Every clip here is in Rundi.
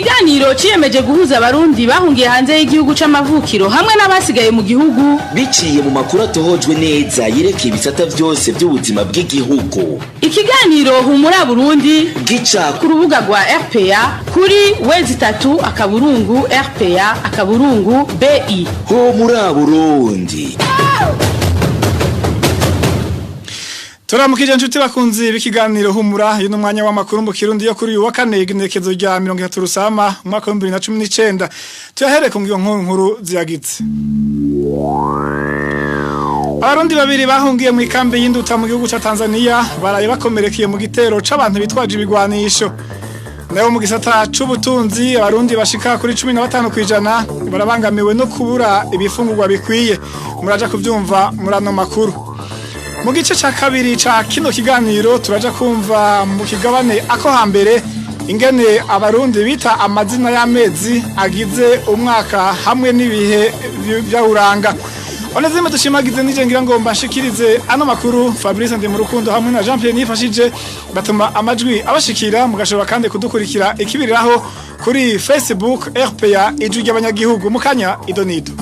ikiganiro ciyemeje guhuza abarundi bahungiye hanze y'igihugu c'amavukiro hamwe n'abasigaye mu gihugu biciye mu makuru atohojwe neza yerekeye ibisata vyose by'ubuzima bw'igihugu. Ikiganiro Humura Burundi gica ku rubuga rwa RPA kuri www.rpa.bi. Humura Burundi. Turamukije nshuti bakunzi b'ikiganiro Humura y'ino mwanya w'amakuru mu Kirundi yo kuri uyu wa kane igenekezo rya 30 Rusama umwaka wa 2019 tuyahere ku nkuru ziyagitse. Abarundi babiri bahungiye mu ikambi y'Induta mu gihugu ca Tanzania baraye bakomerekeye mu gitero c'abantu bitwaje ibigwanisho. Naho mu gisata c'ubutunzi abarundi bashika kuri 15% barabangamiwe no kubura ibifungurwa bikwiye. Muraja kuvyumva murano makuru. Mu gice ca kabiri ca kino kiganiro turaja kumva mu kigabane ako hambere ingene abarundi bita amazina y'amezi agize umwaka hamwe n'ibihe by'uranga. Onezime dushimagize nije ngira ngo mbashikirize ano makuru. Fabrice ndi mu rukundo hamwe na Jean Pierre nifashije batuma amajwi abashikira mugashobora kandi kudukurikira ikibiriraho kuri Facebook RPA ry'Abanyagihugu mukanya idonido.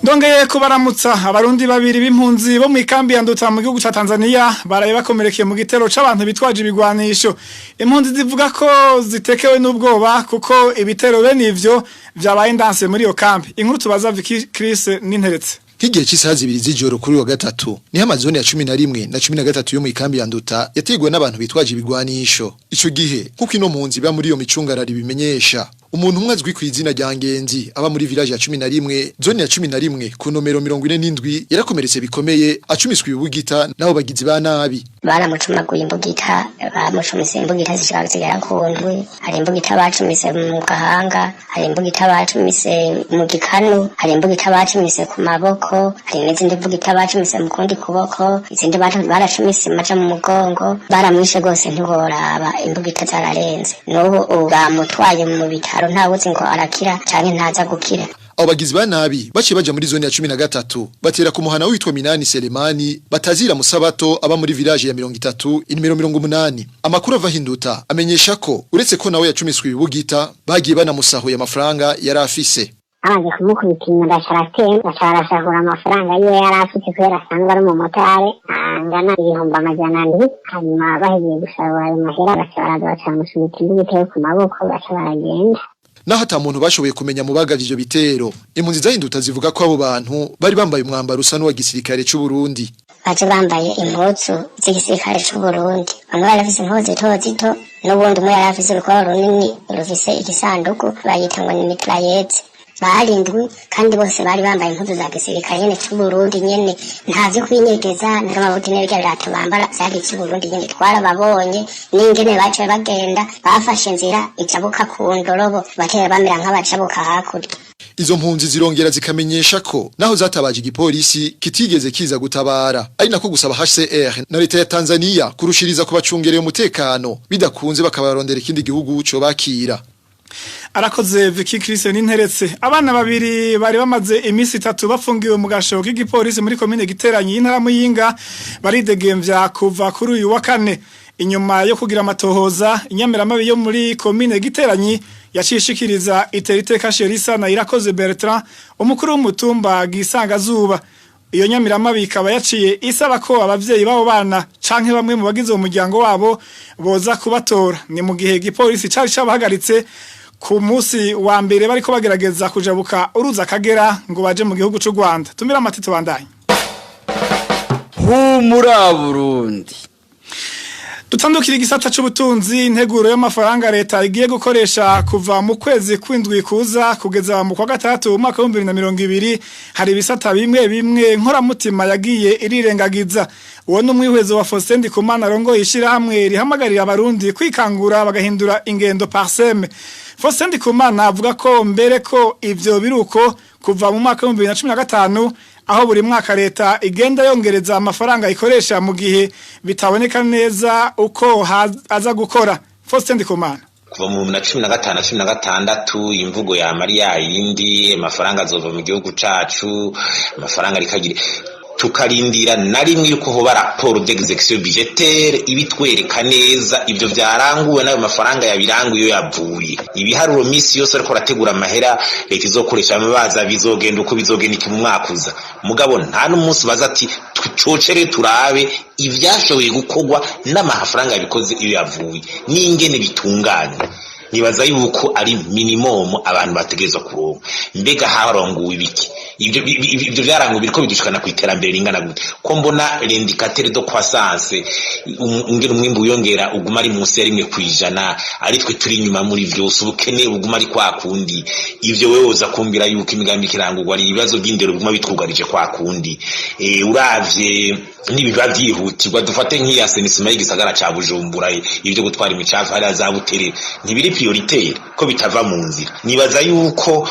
Ndongeye kubaramutsa abarundi babiri b'impunzi bo mu ikambi y'Induta mu gihugu ca Tanzania baraye bakomerekeye mu gitero c'abantu bitwaje ibigwanisho. Impunzi zivuga ko zitekewe n'ubwoba kuko ibitero bene ivyo vyabaye ndanse muri iyo kambi. Inkuru tubaza Vicky Chris n'interetse. Higihe cy'isaha zibiri z'ijoro kuri wa gatatu niho amazone ya 11 na 13 yo mu ikambi y'Induta yategwe n'abantu bitwaje ibigwanisho. Ico gihe kuko ino mpunzi ba muri iyo micungarari bimenyesha umuntu umwe azwi ku izina rya Ngenzi aba muri village ya 11 zone ya 11 ku nomero 47 yarakomeretse bikomeye acumiswe ibugita naho bagizi ba nabi baramucumaguye imbugita bamucumise imbugita zishaka zigera ku ndwi hari imbugita bacumise mu gahanga hari imbugita bacumise mu gikanu hari imbugita bacumise ku maboko hari n'izindi imbugita bacumise mu kundi kuboko izindi baracumise maja mu mugongo baramwishe gose ntiboraba imbugita zararenze n'ubu bamutwaye mu bitaro ntawuzi ngo arakira canke ntaza gukira. Abo bagizi ba nabi baciye baja muri zone ya 13 batera ku muhana witwa Minani Selemani batazira musabato aba muri village ya 30 inimero 80. Amakuru ava Hinduta amenyesha ko uretse ko nawe yacumiswe ibugita bagiye banamusahuye amafaranga yari afise. Aje kumukubitinya ndasharasahura amafaranga yiwe yari afite kubera asanga ari mu motari angana 200,000 hanyuma bahiye gusaba ayo mahera bashobora bacamusubita imbugita ku maboko baragenda. Naho hata muntu bashoboye kumenya mu bagavye ivyo bitero impunzi z'Induta zivuga ko abo bantu bari bambaye umwambaro usa n'uwa gisirikare c'u Burundi. Baje bambaye impuzu z'igisirikare c'u Burundi bamwe barafise impuzu zito n'ubundi umwe yarafise urukoro runini rufise igisanduku bayita ngo ni mitraillette barindwi kandi bose bari bambaye impuzu za gisirikare nyene c'u Burundi nyene ntavyo kwinyegeza n'amabuti n'ibyo birato bambara zari c'u Burundi nyene twarababonye n'ingene bace bagenda bafashe inzira icabuka ku ndorobo batera bamera nk'abacabuka hakurya. Izo mpunzi zirongera zikamenyesha ko naho zatabaje igipolisi kitigeze kiza gutabara ari nako gusaba HCR na leta ya Tanzania kurushiriza kubacungereye umutekano bidakunze bakabarondera ikindi gihugu cyo bakira. Arakoze Vicky Chris n'interetse. Abana babiri bari bamaze imisi 3 bafungiwe mu gasho k'igipolisi muri commune Giteranyi y'intara Muyinga baridegemvya kuva kuri uyu wa kane. Inyuma yo kugira amatohoza inyamiramabi yo muri commune Giteranyi yacishikiriza iteriteka Sherisa na Irakoze Bertrand umukuru w'umutumba Gisangazuba. Iyo nyamiramabi ikaba yaciye isaba ko abavyeyi babo bana canke bamwe mu bagize umuryango wabo boza kubatora. Ni mu gihe igipolisi cari cabahagaritse ku musi wa mbere bariko bagerageza kujabuka uruza Kagera ngo baje mu gihugu c'u Rwanda. Tumira amatito bandanye. Humura Burundi. Tutandukira igisata c'ubutunzi integuro y'amafaranga leta igiye gukoresha kuva mu kwezi kw'indwi kuza kugeza mu kwa gatatu umwaka wa 2020 hari ibisata bimwe nkoramutima yagiye irirengagiza. Uwo n'umwihwezo wa Faustin Ndikumana rongo yishira hamwe rihamagarira abarundi kwikangura bagahindura ingendo parseme. Faustin Ndikumana avuga ko mbere ko ivyo biruko kuva mu mwaka wa 2015 aho buri mwaka leta igenda yongereza amafaranga ikoresha mu gihe bitaboneka neza uko aza gukora. Faustin Ndikumana kuva mu 2015 imvugo ya Maria yindi amafaranga azova mu gihugu cacu amafaranga rikagira tukarindira na rimwe yuko hoba raporo d'execution budgetaire ibitwereka neza ivyo vyaranguwe n'ayo mafaranga yabiranguye yavuye ibiharuro misi yose ariko rategura amahera leta izokoresha amabaza bizogenda uko bizogenda iki mu mwaka uza mugabo nta n'umunsi baza ati twicocere turabe ivyashoboye gukorwa n'amafaranga yabikoze iyo yavuye n'ingene bitunganye nibaza yuko ari minimum abantu bategerezwa kuronka mbega haronguwe ibiki ibyo byaranguwe biriko bidushikana ku iterambere ringana gute ko mbona l'indicateur de croissance ngero umwimbu uyongera uguma ari munsi ya 1% ari twe turi inyuma muri vyose ubukene uguma ari kwa kundi ivyo wewe uza kumbira yuko imigambi kirangurwa ari ibibazo by'indero biguma bitwugarije kwa kundi uravye nibiba byihutirwa dufate nk'iya senisima y'igisagara ca Bujumbura ivyo gutwara imicafu hari azabutere ntibiri prioritaire ko bitava mu nzira nibaza yuko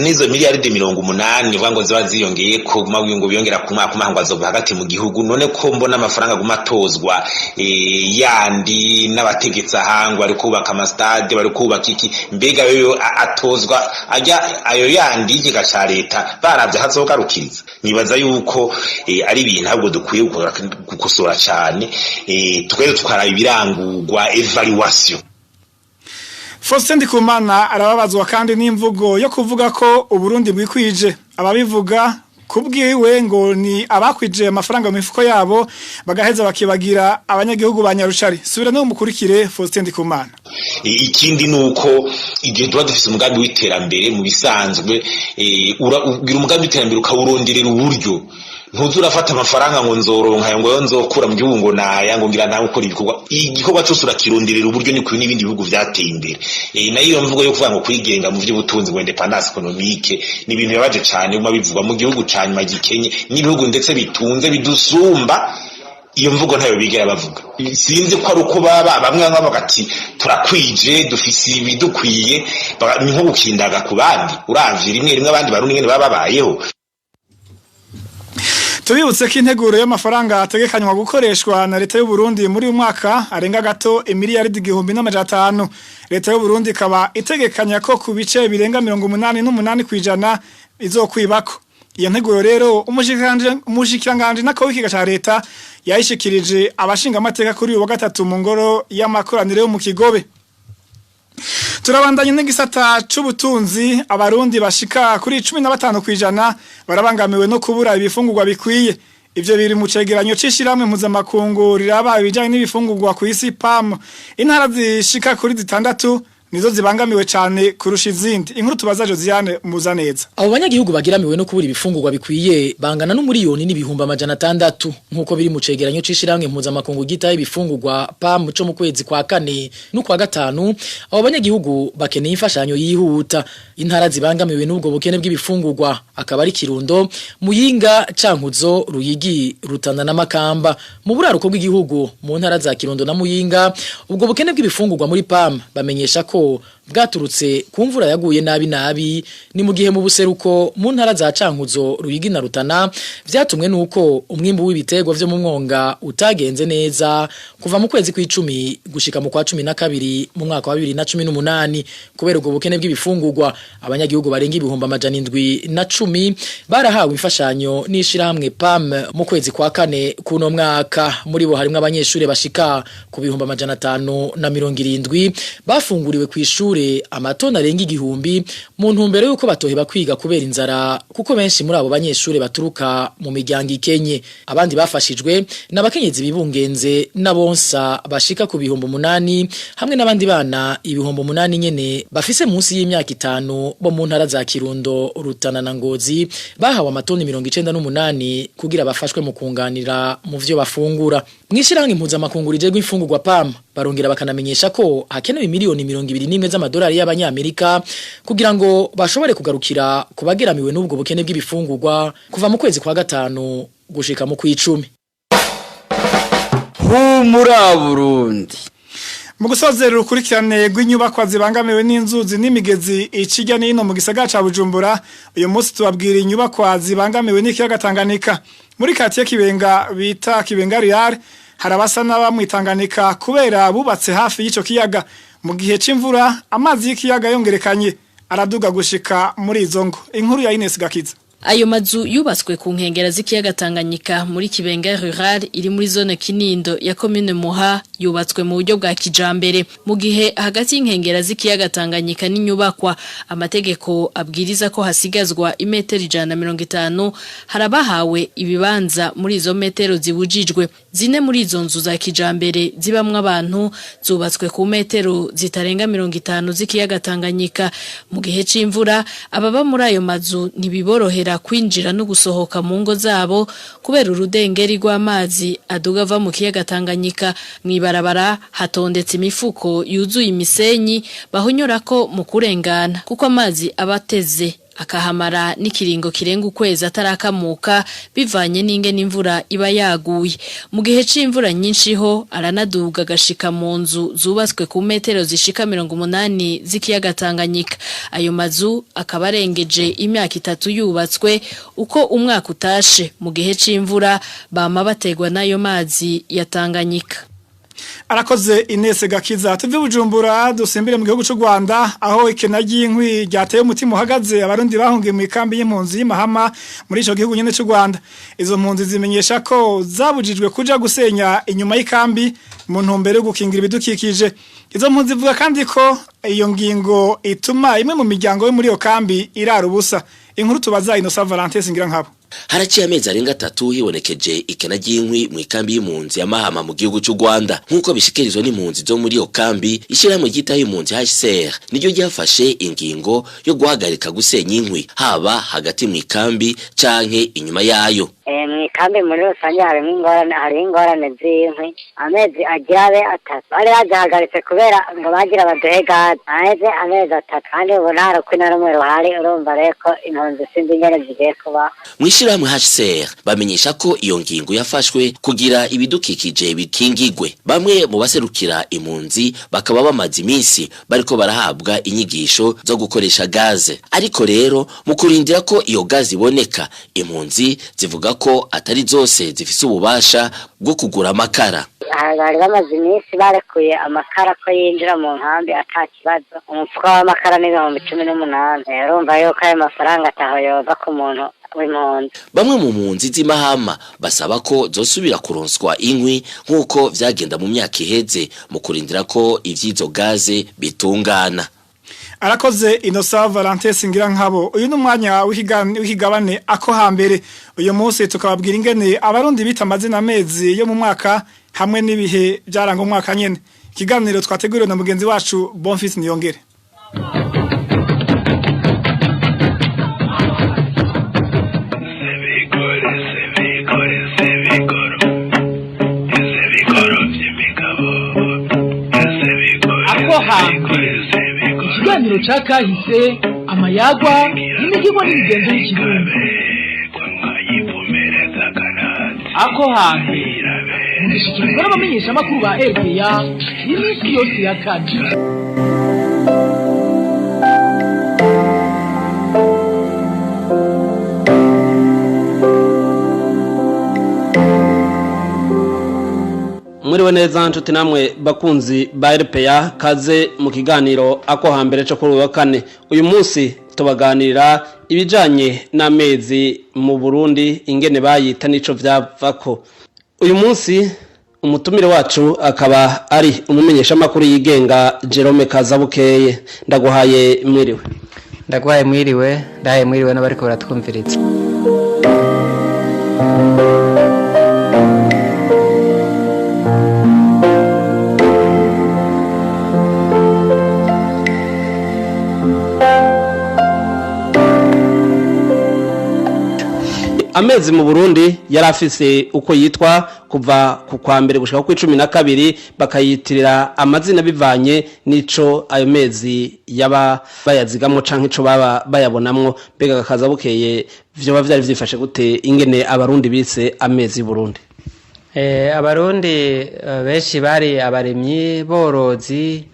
nizo miliyaride 80 vango ziba ziyongeye ko mabiyungo biyongera ku mwaka umahangwa zo hagati mu gihugu none ko mbona amafaranga gumatozwa yandi n'abategetsi ahangwa ari kubaka amastade bari kubaka iki mbega yo atozwa ajya ayo yandi igiga ca leta baravye hazogarukiriza nibaza yuko ari ibintu ahubwo dukwiye gukosora cyane tukwiye tukaraba ibirangurwa evaluation. Faustin Ndikumana arababazwa kandi n'imvugo yo kuvuga ko Uburundi bwikwije ababivuga kubwiwe ngo ni abakwije amafaranga mu mifuko yabo bagaheza bakibagira abanyagihugu banyarucari subira no mukurikire Faustin Ndikumana. Ikindi nuko igihe tuba dufise umugambi w'iterambere mu bisanzwe ugira umugambi w'iterambere ukawuronderera uburyo ntuzurafata amafaranga ngo nzoronka ngo nzokura mu gihugu ngo naya ngo ngira nta gukora igikorwa cyose urakironderera uburyo ni ku n'ibindi bihugu byateye imbere nayo iyo mvugo yo kuvuga ngo kwigenga mu by'ubutunzi ngo independence economique ni ibintu yabaje cyane uma bivugwa mu gihugu cyanyuma gikenye n'ibihugu ndetse bitunze bidusumba iyo mvugo ntayo bigera bavuga sinzi ko ari uko baba bamwe bagati turakwije dufise ibidukwiye ni nko gukindaga ku bandi uravye rimwe abandi barundi ngene bababayeho. Tubibutse ko integuro y'amafaranga ategekanywa gukoreshwa na leta y'u Burundi muri uyu mwaka arenga gato miliyaridi 1,500 leta y'u Burundi ikaba itegekanya ko ku bice birenga 88% izokwibako iyo nteguro rero umushikiranganje nako w'ikiga ca leta yayishikirije abashinga amateka kuri uwa gatatu mu ngoro y'amakoraniro yo mu Kigobe. Turabandanye n'igisata c'ubutunzi abarundi bashika kuri 15% barabangamiwe no kubura ibifungurwa bikwiye ivyo biri mu cegeranyo c'ishiramwe mpuzamakungu riraba ibijanye n'ibifungurwa ku isi PAM intara zishika kuri 6 nizo zibangamiwe cyane kurusha izindi inkuru tubaza Josiane Muzaneza. Abo banyagihugu bagiramiwe no kubura ibifungurwa bikwiye bangana n'umuriyoni n'ibihumbi 600 nkuko biri mu cegeranyo c'ishiramwe mpuzamakungu gitaye ibifungurwa PAM cyo mu kwezi kwa 4 no kwa 5 abo banyagihugu bakeneye imfashanyo yihuta intara zibangamiwe n'ubwo bukene bw'ibifungurwa akaba ari Kirundo Muyinga Cankuzo Ruyigi Rutana na Makamba mu buraruko bw'igihugu mu ntara za Kirundo na Muyinga ubwo bukene bw'ibifungurwa muri PAM bamenyesha ko bwaturutse ku mvura yaguye nabi ni mu gihe mu buseruko mu ntara za Cankuzo Ruyigi na Rutana vyatumwe nuko umwimbu w'ibitego vyo mu mwonga utagenze neza kuva mu kwezi kw'icumi gushika mu kwa 12 mu mwaka wa 2018 kubera ubwo bukene bw'ibifungurwa abanyagihugu barenga ibihumbi 710 barahawe imfashanyo n'ishirahamwe PAM mu kwezi kwa 4 kuno mwaka muri bo harimo abanyeshure bashika ku bihumbi 570 bafunguriwe kw'ishure amatona arenga 1000 mu ntumbero yuko batoheba kwiga kubera inzara kuko benshi muri abo banyeshure baturuka mu miryango ikenye abandi bafashijwe n'abakenyezi bibungenze n'abonsa bashika ku bihumbi 8 hamwe n'abandi bana ibihumbi 8 nyene bafise munsi y'imyaka 5 bo mu ntara za Kirundo Rutana na Ngozi bahawe amatoni 98 kugira bafashwe mu kunganira mu vyo bafungura mwishirahamwe mpuzamakungu rije gw'imfungurwa PAM barongera bakanamenyesha ko hakenewe miliyoni 21 z'amadolari y'abanyamerika kugira ngo bashobore kugarukira kubageramiwe n'ubwo bukene bw'ibifungurwa kuva mu kwezi kwa 5 gushika mu kw'icumi. Humura Burundi. Mu gusozera urukurikirane rw'inyubakwa zibangamiwe n'inzuzi n'imigezi ikijya n'ino mu gisagara ca Bujumbura uyu munsi tubabwira inyubakwa zibangamiwe n'ikiyaga Tanganyika muri quartier Kibenga bita Kibenga Real harabasa n'abamwitanganika kubera bubatse hafi y'ico kiyaga mu gihe c'imvura amazi y'ikiyaga yongerekanye araduga gushika muri izo ngo inkuru ya Ines Gakiza. Ayo mazu yubatswe ku nkengera z'ikiyaga Tanganyika muri Kibenga Rural iri muri zone Kinindo ya commune Muha yubatswe mu buryo bwa kijambere mu gihe hagati y'inkengera z'ikiyaga Tanganyika n'inyubakwa amategeko abwiriza ko hasigazwa imetero 150 harabahawe ibibanza muri izo metero zibujijwe zine muri izo nzu za kijambere zibamwe abantu zubatswe ku metero zitarenga 50 z'ikiyaga Tanganyika mu gihe c'imvura ababa muri ayo mazu ntibiborohera kwinjira no gusohoka mu ngo zabo kubera urudengeri rw'amazi aduga ava mu kiyaga Tanganyika mwibarabara hatondetse imifuko yuzuye imisenyi bahonyora ko mu kurengana kuko amazi abateze akahamara n'ikiringo kirenga ukwezi atarakamuka bivanye n'inge n'imvura iba yaguye mu gihe c'imvura nyinshi ho aranaduga gashika mu nzu zubatswe ku metero zishika 180 z'ikiyaga Tanganyika ayo mazu akabarengeje imyaka 3 yubatswe uko umwaka utashe mu gihe c'imvura bama bategwa nayo mazi ya Tanganyika. Arakoze Inese Gakiza tuve Bujumbura dusimbire mu gihugu cy'u Rwanda aho ikena ry'inkwi ryateye umutima uhagaze abarundi bahungiye mu ikambi y'impunzi y'Imahama muri ico gihugu nyene cy'u Rwanda izo mpunzi zimenyesha ko zabujijwe kuja gusenya inyuma y'ikambi mu ntumbero yo gukingira ibidukikije izo mpunzi zivuga kandi ko iyo ngingo ituma imwe mu miryango yo muri iyo kambi irara ubusa inkuru tubaza Innocent Valentin singira nkabo. Haraciye amezi arenga 3 hibonekeje ikena ry'inkwi mu ikambi y'impunzi ya Mahama mu gihugu cy'u Rwanda nkuko bishikirizwa n'impunzi zo muri iyo kambi ishyirahamwe ryita y'impunzi HCR niryo ryafashe ingingo yo guhagarika gusenya inkwi haba hagati mu ikambi canke inyuma yayo. Mu ikambi muri rusange hari ingorane z'inkwi amezi ajabe 3 bari bazahagaritse kubera ngo bagira baduhe gaze amezi 3 kandi ubu nta rukwina rumwe ruhari urumva reko impunzi sinzi nyene zigiye kuba Mwishirahamwe HCR bamenyesha ko iyo ngingo yafashwe kugira ibidukikije bikingigwe bamwe mu baserukira impunzi bakaba bamaze iminsi bariko barahabwa inyigisho zo gukoresha gaze ariko rero mu kurindira ko iyo gaze iboneka impunzi zivuga ko atari zose zifise ububasha bwo kugura amakara. Bari bamaze iminsi barekuye amakara ko yinjira mu nkambi atakibazo umufuka w'amakara ni 18 urumva yuko ayo mafaranga ataho yova ku muntu w'impunzi. Bamwe mu mpunzi z'Imahama basaba ko zosubira kuronswa inkwi nkuko vyagenda mu myaka iheze mu kurindira ko ivyizo gaze bitungana. Arakoze Innocent Valentin singira nkabo uyu numwanya w'ikigabane ako hambere uyu munsi tukababwira ingene abarundi bita amazina amezi yo mu mwaka hamwe n'ibihe byaranga umwaka nyene ikiganiro twateguriwe na mugenzi wacu Bonfils Niyongere. Ako hambere ikiganiro cakahise amayagwa n'imigigo n'imigenzo y'ikirundi. Ako hambere mushikirizwa n'abamenyesha amakuru ba RPA iminsi yose ya kane. Mwiriwe neza nshuti namwe bakunzi ba RPA kaze mu kiganiro ako hambere cyo kuri wa kane uyu munsi tubaganirira ibijanye n'amezi mu Burundi ingene bayita nico vyavako uyu munsi umutumire wacu akaba ari umumenyesha makuru yigenga Jerome Kazabukeye ndaguhaye mwiriwe. Ndaguhaye mwiriwe n'abariko baratwumviriza. Amezi mu Burundi yarafise uko yitwa kuva ku kwa mbere gushika ku 12 bakayitirira amazina bivanye nico ayo mezi yaba bayazigamwo canke ico baba bayabonamwo mbega Gakazabukeye vyo vyari vyifashe gute ingene abarundi bise amezi Burundi. Abarundi benshi bari abaremyi borozi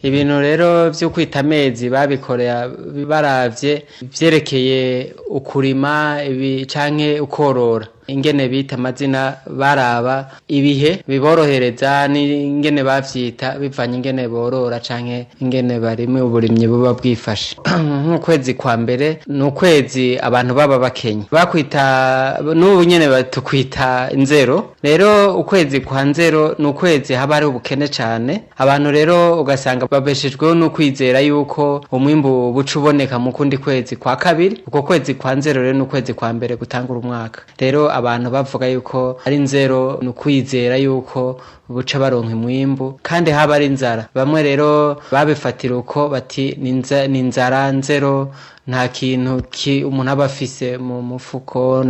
ibintu rero byo kwita amezi babikorera baravye vyerekeye ukurima canke ukorora ingene bita amazina baraba ibihe biborohereza n'ingene bavyita bivanye ingene borora canke ingene barime uburimyi buba bwifashe. Nk'ukwezi kwa mbere n'ukwezi abantu baba bakenye bakwita n'ubu nyene batukwita nzero. Rero ukwezi kwa nzero n'ukwezi haba ari ubukene cane, abantu rero ugasanga babeshejweho no kwizera yuko umwimbu buca uboneka mu kundi kwezi kwa kabiri. Uko kwezi kwa nzero rero n'ukwezi kwa mbere gutangura umwaka. Rero abantu bavuga yuko ari nzero n'ukwizera yuko buca baronka umwimbu kandi haba ari inzara. Bamwe rero babifatira uko bati ni inzara nzero, nta kintu umuntu aba afise mu mufuko,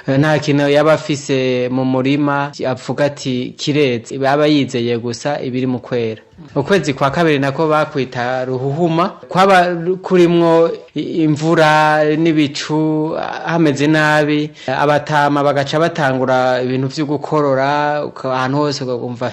nta kintu yaba afise mu murima, avuga ati kiretse, baba yizeye gusa ibiri mu kwera. Ukwezi kwa kabiri nako bakwita ruhuhuma, kwaba kurimwo imvura n'ibicu hameze nabi, abatama bagaca batangura ibintu vyo gukorora, ahantu hose ukumva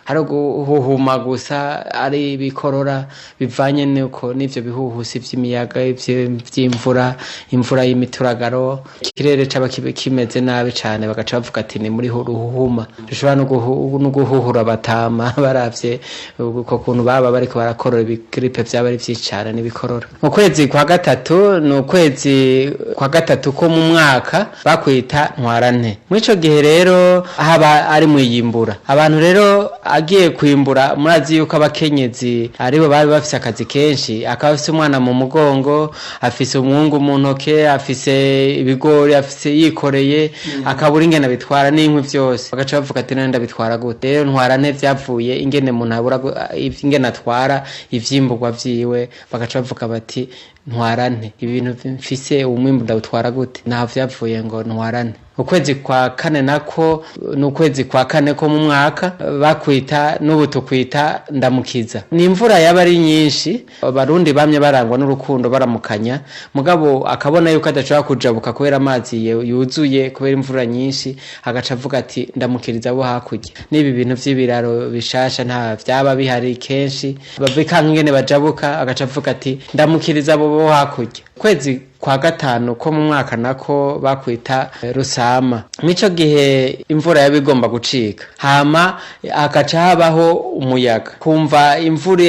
hari guhuhuma gusa, ari bikorora bivanye nuko n'ivyo bihuhusi vy'imiyaga vy'imvura, imvura y'imituragaro, ikirere caba kimeze nabi cane, bagaca bavuga ati ni muri ruhuhuma. Dushobora no guhuhura abatama baravye uko kuntu baba bariko barakorora, ibigripe vyaba ari vyinshi cane n'ibikorora. Ukwezi kwa gatatu n'ukwezi kwa gatatu ko mu mwaka bakwita ntwarante. Mwico gihe rero haba ari mwiyimbura, abantu rero agiye kwimbura, murazi yuko abakenyezi aribo bari bafise akazi kenshi, akaba afise umwana mu mugongo, afise umwungu mu ntoke, afise ibigori, afise yikoreye, akabura ingene bitwara n'inkwi vyose. Bagaca bavuga ati nenda bitwara gute? Rero ntwarante vyavuye ingene umuntu abura ingene atwara ivyimburwa vyiwe, bagaca bavuga bati ntwarante, ibintu mfise umwimbu ndawutwara gute? Naho vyavuye ngo ntwarante. Ukwezi kwa kane nako n'ukwezi kwa kane ko mu mwaka bakwita n'ubu tukwita ndamukiza. Ni imvura yaba ari nyinshi, abarundi bamye barangwa n'urukundo baramukanya, mugabo akabona yuko adashobora kujabuka kubera amazi yuzuye kubera imvura nyinshi, agaca avuga ati ndamukiriza abo hakurya. Nibi bintu vy'ibiraro bishasha nta vyaba bihari kenshi, babikanga ingene bajabuka, agaca avuga ati ndamukiriza abo hakurya. Kwezi kwa gatanu ko mu mwaka nako bakwita Rusama. Nico gihe imvura yabigomba gucika, hama akaca habaho umuyaga, kumva imvura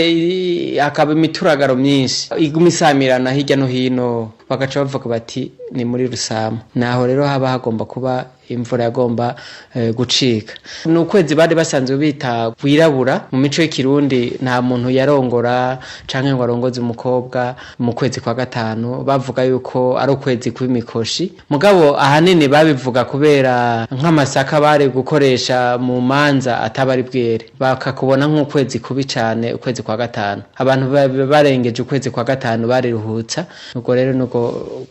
akaba imituragaro myinshi iguma isamirana hirya no hino, bagaca bavuga bati ni muri Rusama. Naho rero haba hagomba kuba imvura yagomba gucika. N'ukwezi bari basanzwe bita wirabura. Mu mico y'ikirundi nta muntu yarongora canke ngo arongoze umukobwa mu kwezi kwa gatanu, bavuga yuko ari ukwezi kw'imikoshi. Mugabo ahanini babivuga kubera nk'amasaka bari gukoresha mu manza atabari bwere, bakakubona nk'ukwezi kubi cane ukwezi kwa gatanu. Abantu barengeje ukwezi kwa gatanu bariruhutsa, nuko rero nuko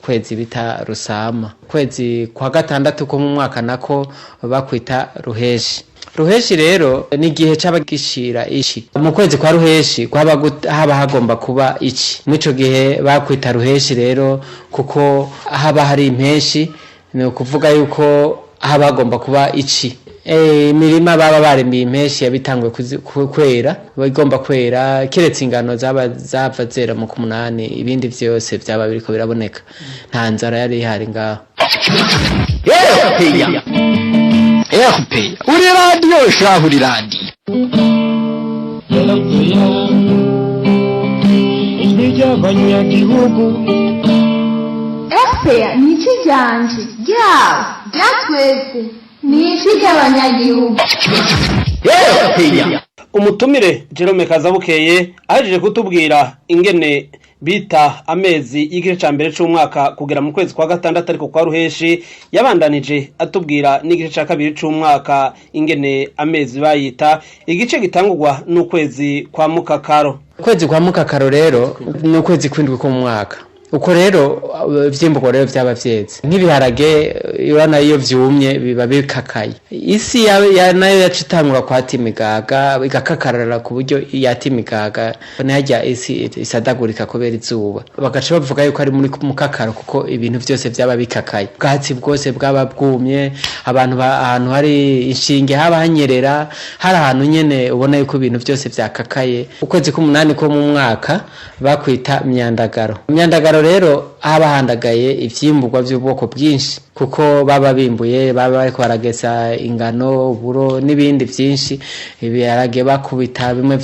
kwezi bita Rusama. Kwezi kwa gatandatu ko mu mwaka nako bakwita Ruheshi. Ruheshi rero ni gihe c'abagishira ishi. Mu kwezi kwa Ruheshi haba hagomba kuba ici. Mwico gihe bakwita Ruheshi rero kuko haba hari impeshi, ni kuvuga yuko haba hagomba kuba ici. Imirima baba barembiye impeshi yabitangwe kwera, bagomba kwera, kiretse ingano zava zera mu kumunani, ibindi vyose vyaba biriko biraboneka. Nta nzara yari ihari ngaho. RPA uri radio shahuri radio ry'Abanyagihugu. RPA ni ikijanje ryabo natwese ni ikij'Abanyagihugu. RPA umutumire Jerome Kazabukeye ahejeje kutubwira ingene bita amezi y'igice ca mbere c'umwaka kugera mu kwezi kwa gatandatu ariko kwa Ruheshi, yabandanije atubwira n'igice ca kabiri c'umwaka ingene amezi bayita igice gitangurwa n'ukwezi kwa Mukakaro. Ukwezi kwa Mukakaro rero n'ukwezi kwindwi ko mu mwaka. Uko rero vyimbuko rero vyaba vyeze nk'ibiharage, urana iyo vyumye biba bikakaye. Isi nayo yacitangura kwata imigaga, igakakarara ku buryo yata imigaga, nahajya isi isadagurika kubera izuba. Bagaca bavuga yuko ari muri Mukakaro kuko ibintu vyose vyaba bikakaye, ubwatsi bwose bwaba bwumye, abantu ahantu hari inshinge haba hanyerera, hari ahantu nyene ubona yuko ibintu vyose vyakakaye. Ukwezi k'umunani ko mu mwaka bakwita Myandagaro. Myandagaro rero haba handagaye ivyimburwa by'ubwoko bwinshi kuko baba bimbuye baba bariko baragesa ingano uburo n'ibindi byinshi ibiharage bakubita bimwe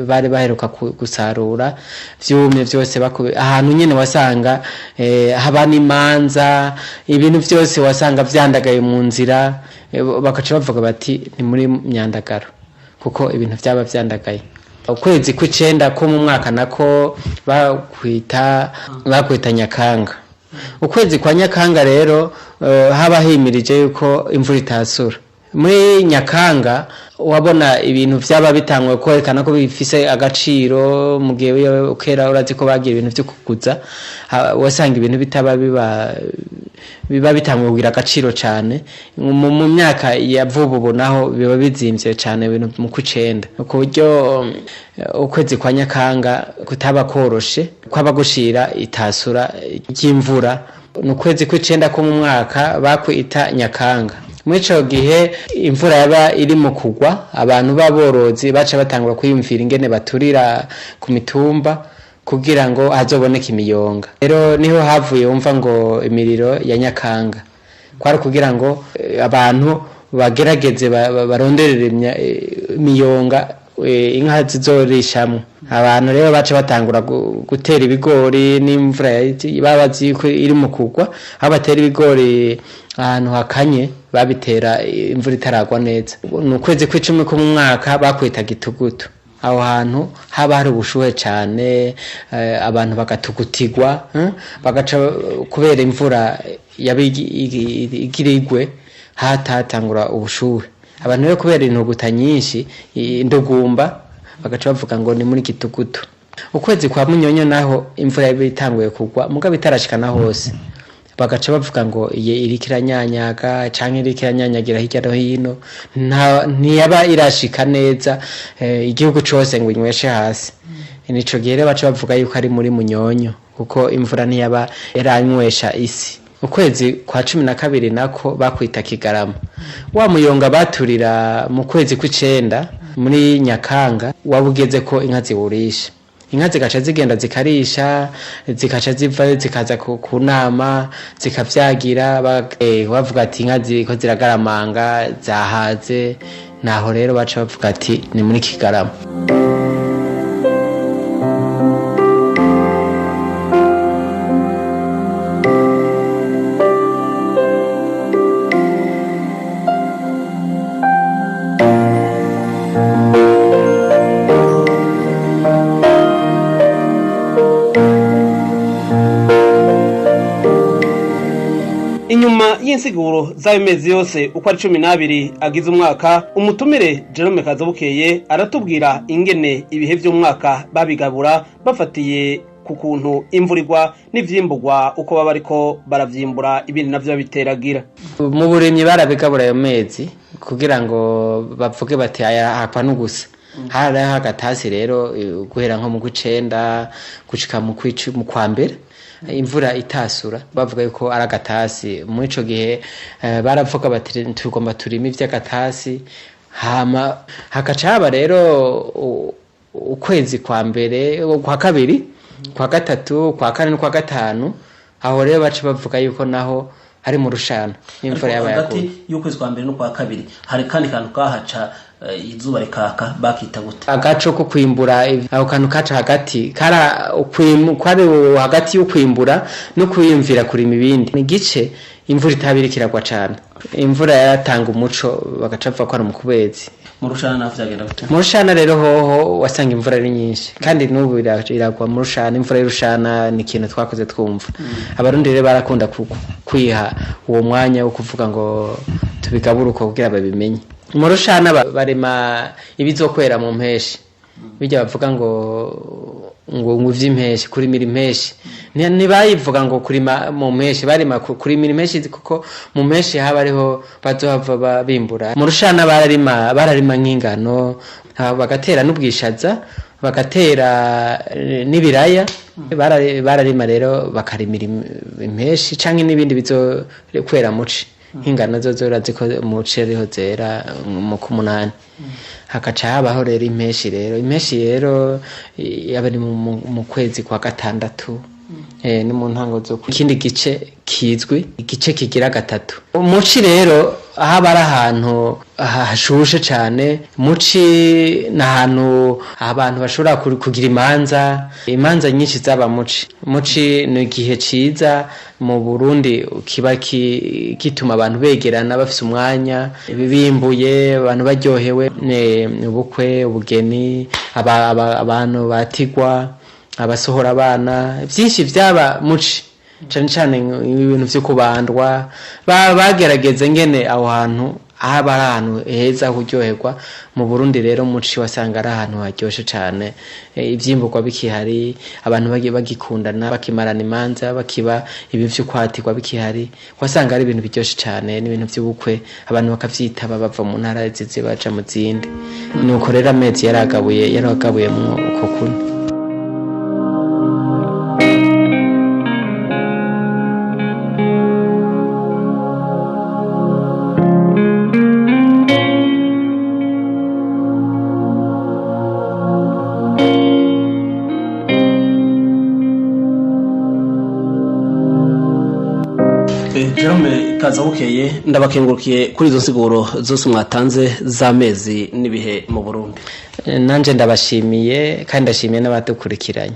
bari baheruka gusarura vyumye byose ahantu nyene wasanga haba n'imanza ibintu byose wasanga vyandagaye mu nzira bakaca bavuga bati ni muri myandagaro kuko ibintu byaba vyandagaye. Ukwezi kw'icenda ko mu mwaka nako bakwita Nyakanga. Ukwezi kwa Nyakanga rero haba himirije yuko imvura itasura. Muri Nyakanga wabona ibintu byaba bitangwe kwerekana ko bifise agaciro mu gihe ukera urazi ko bagiye ibintu byo kuguza wasanga ibintu bitaba biba bitangwe kugira agaciro cyane mu myaka ya vubu naho biba bizimvye cyane ibintu mu kw'icenda ku buryo ukwezi kwa Nyakanga kutaba koroshe kwaba gushira itasura ry'imvura n'ukwezi kw'icenda ko mu mwaka bakwita Nyakanga. Mwico gihe imvura yaba iri mu kugwa abantu baborozi baca batangura kwiyumvira ingene baturira ku mitumba kugira ngo hazoboneke imiyonga. Rero niho havuye umva ngo imiriro ya Nyakanga kwari kugira ngo abantu bagerageze baronderere imiyonga inka zizorishamwe. Abantu rero baca batangura gutera ibigori n'imvura babazi ko iri mu kugwa aho batera ibigori ahantu hakanye babitera imvura itaragwa neza. N'ukwezi kw'icumi ko mu mwaka bakwita Gitugutu. Aho hantu haba hari ubushuhe cyane abantu bagatugutigwa bagaca kubera imvura yabigirigwe hatatangura ubushuhe. Abantu rero kubera intuguta nyinshi indugumba bagaca bavuga ngo ni muri Gitugutu. Ukwezi kwa Munyonyo naho imvura yabitanguye kugwa mugabo itarashikana hose bagaca bavuga ngo irikiranyanyaga canke irikiranyanyagira hirya no hino ntiyaba irashika neza igihugu cose ngo inyweshe hasi. Nico gihe rero baca bavuga yuko ari muri Munyonyo kuko imvura ntiyaba iranywesha isi. Ukwezi kwa 12 nako bakwita Kigarama. Wa muyonga baturira mu kwezi kw'icenda muri Nyakanga wabugeze ko inka ziwurisha. Inka zigaca zigenda zikarisha zikaca ziva zikaza ku nama zikavyagira bavuga ati inka ziko ziragaramanga zahaze naho rero baca bavuga ati ni muri Kigarama. Inyuma y'insiguro z'amezi yose uko ari 12 agize umwaka umutumire Jerome Kazabukeye aratubwira ingene ibihe by'umwaka babigabura bafatiye ku kuntu imvurirwa n'ivyimbugwa uko baba ariko baravyimbura ibindi navyo biteragira. Mu burimyi barabigabura ayo mezi kugira ngo bavuge bati aya hapa n'ugusa. Haraho agatasi rero guhera nko mu kw'icenda gushika mu kwa mbere imvura itasura bavuga yuko ari agatasi. Mu ico gihe baravuga bati tugomba turima ivy'agatasi hama hakaca haba rero ukwezi kwa mbere kwa kabiri kwa gatatu kwa kane no kwa gatanu aho rero baca bavuga yuko naho hari mu rushana imvura yaba yakuye. Y'ukwezi kwa mbere no kwa kabiri hari kandi kantu kahaca izuba rikaka bakita gute agaco ko kwimbura aho kantu kaca hagati kwari hagati yo kwimbura no kwiyumvira kuri imibindi ni gice imvura itabiri kiragwa cyane. Imvura yaratanga umuco bagacapfa ko ari mu kubezi. Mu rushana vyagenda gute? Mu rushana rero hoho wasanga imvura ari nyinshi kandi n'ubu iragwa mu rushana. Imvura y'urushana ni ikintu twakoze twumva. Abarundi rero barakunda kwiha uwo mwanya wo kuvuga ngo tubigabura uko kugira babimenye. Mu rushana barema ibizokwera mu mpeshi bijya bavuga ngo vy'impeshi kurimira impeshi ntibayivuga ngo kurima mu mpeshi barima kurimira impeshi kuko mu mpeshi haba ariho bazohava bimbura. Mu rushana bararima nk'ingano bagatera n'ubwishaza bagatera n'ibiraya bararima rero bakarimira impeshi canke n'ibindi bizokwera muci nk'ingano zozora ziko mu ceriho zera mu kumunani. Hakaca habaho rero impeshi rero yabari mu kwezi kwa gatandatu ni mu ntango zo ikindi gice kizwi igice kigira gatatu umuci rero aho bari ahantu hashushe cyane muci n'ahantu abantu bashobora kugira imanza nyinshi zaba muci ni igihe ciza mu Burundi kiba gituma abantu begerana bafise umwanya bibimbuye abantu baryohewe ubukwe ubugeni abantu batigwa abasohora abana byinshi byaba muci cyane ibintu byo kubandwa bagerageze ngene aho hantu aho bari ahantu heza kuryoherwa mu Burundi rero muci wasanga ari ahantu haryoshye cyane ibyimburwa bikihari abantu bagikundana bakimarana imanza bakiba ibi byo kwatirwa bikihari wasanga ari ibintu biryoshye cyane n'ibintu by'ubukwe abantu bakavyitaba bava mu ntara zize baja mu zindi nuko rero amezi yaragabuye mu uko kune. Jerome Kazabukeye ndabakengurukiye kuri izo nsiguro zose mwatanze z'amezi n'ibihe mu Burundi. Nanje ndabashimiye kandi ndashimiye n'abadukurikiranye.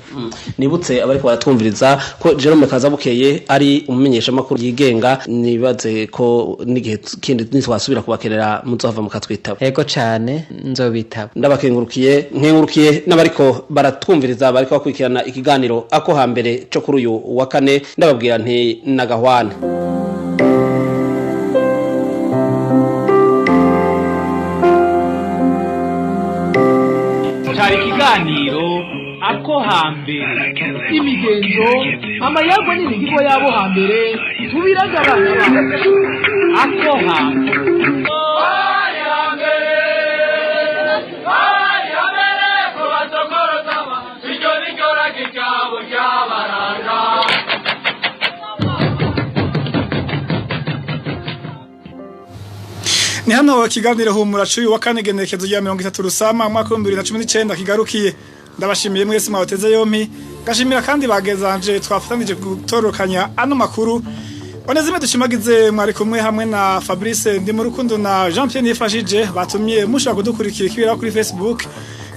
Nibutse abari baratwumviriza ko Jerome Kazabukeye ari umumenyesha makuru yigenga nibaze ko n'igihe kindi nitwasubira kubakerera muzohava mukatwitaba. Yego cyane nzobitaba. Ndabakengurukiye nkengurukiye n'abariko baratwumviriza bariko bakurikirana ikiganiro ako hambere cyo kuri uyu wa kane ndababwira nti nagahwana. Cyari ikiganiro ako hambere imigenzo amayago n'imigigo yabo hambere tubiraga abana ako hambere Ni hano kiganiro humura cuyu wa kane genekezo rya 30 Rusama mwaka wa 2019 kigarukiye ndabashimiye mwese mwateze yompi gashimira kandi bagezanje twafatanije gutorokanya ano makuru Onezime dushimagize mwari kumwe hamwe na Fabrice ndi mu rukundo na Jean Pierre Nifashije batumye mushaka kudukurikira kibira kuri Facebook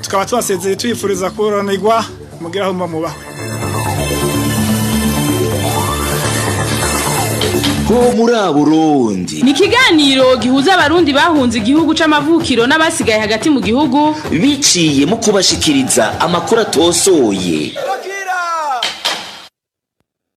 tukaba twasezeye tuyifuriza kuronirwa mugeraho muba Ho muri Burundi ni kiganiro gihuza abarundi bahunze igihugu c'amavukiro n'abasigaye hagati mu gihugu biciye mu kubashikiriza amakuru atosoye